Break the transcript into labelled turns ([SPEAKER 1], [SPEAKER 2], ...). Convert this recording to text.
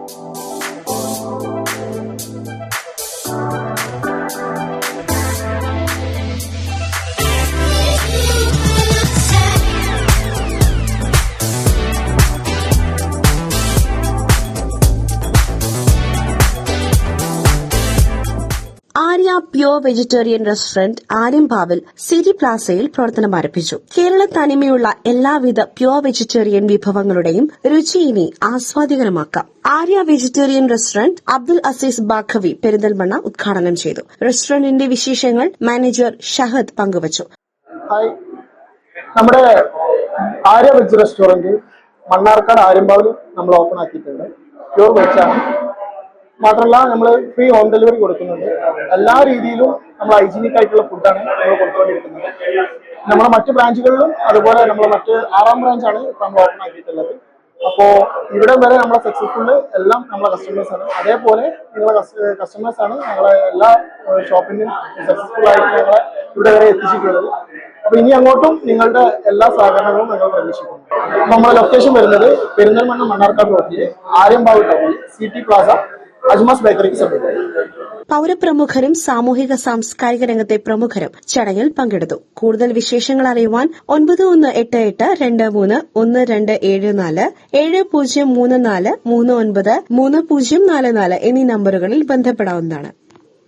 [SPEAKER 1] Arya pure vegetarian restaurant ആര്യമ്പാവിൽ city പ്ലാസയിൽ പ്രവർത്തനം ആരംഭിച്ചു. കേരള തനിമയുള്ള എല്ലാവിധ പ്യൂർ വെജിറ്റേറിയൻ വിഭവങ്ങളുടെയും രുചി ഇനി ആസ്വാദികരമാക്കാം. ആര്യ വെജിറ്റേറിയൻ റെസ്റ്റോറന്റ് അബ്ദുൽ അസീസ് ബാഖവി പെരിന്തൽമണ്ണ ഉദ്ഘാടനം ചെയ്തു. റെസ്റ്റോറന്റിന്റെ വിശേഷങ്ങൾ മാനേജർ ഷഹദ് പങ്കുവച്ചു.
[SPEAKER 2] നമ്മുടെ ആര്യ വെജ് റെസ്റ്റോറന്റ് മണ്ണാർക്കാട് ആര്യമ്പാവിൽ നമ്മൾ ഓപ്പൺ ആക്കിയിട്ടുണ്ട്. പ്യൂർ വെജാണ്. മാത്രമല്ല നമ്മൾ ഫ്രീ ഹോം ഡെലിവറി കൊടുക്കുന്നുണ്ട്. എല്ലാ രീതിയിലും നമ്മൾ ഹൈജീനിക് ആയിട്ടുള്ള ഫുഡാണ് നമ്മൾ കൊടുത്തുകൊണ്ടിരിക്കുന്നത്. നമ്മുടെ മറ്റ് ബ്രാഞ്ചുകളിലും അതുപോലെ നമ്മൾ മറ്റ് 6ാം ബ്രാഞ്ചാണ് നമ്മൾ ഓപ്പൺ ആക്കിയിട്ടുള്ളത്. അപ്പോൾ ഇവിടെ വരെ നമ്മളെ സക്സസ്ഫുൾ എല്ലാം നമ്മളെ കസ്റ്റമേഴ്സാണ്. അതേപോലെ നിങ്ങളെ കസ്റ്റമേഴ്സാണ് ഞങ്ങളെ എല്ലാ ഷോപ്പിനും സക്സസ്ഫുൾ ആയിട്ട് ഞങ്ങളെ ഇവിടെ വരെ എത്തിച്ചിട്ടുള്ളത്. അപ്പൊ ഇനി അങ്ങോട്ടും നിങ്ങളുടെ എല്ലാ സഹകരണങ്ങളും ഞങ്ങൾ പ്രതീക്ഷിക്കുന്നു. നമ്മുടെ ലൊക്കേഷൻ വരുന്നത് പെരിന്തൽമണ്ണ മണ്ണാർക്കാട് റോഡിലെ ആര്യമ്പാവ് ടൗണിൽ സിറ്റി പ്ലാസ അജ്മാസ് ബേക്കറിക്ക് സമീപം.
[SPEAKER 1] പൌരപ്രമുഖരും സാമൂഹിക സാംസ്കാരിക രംഗത്തെ പ്രമുഖരും ചടങ്ങിൽ പങ്കെടുത്തു. കൂടുതൽ വിശേഷങ്ങൾ അറിയുവാൻ 9188231274 7034393044 എന്നീ നമ്പറുകളിൽ ബന്ധപ്പെടാവുന്നതാണ്.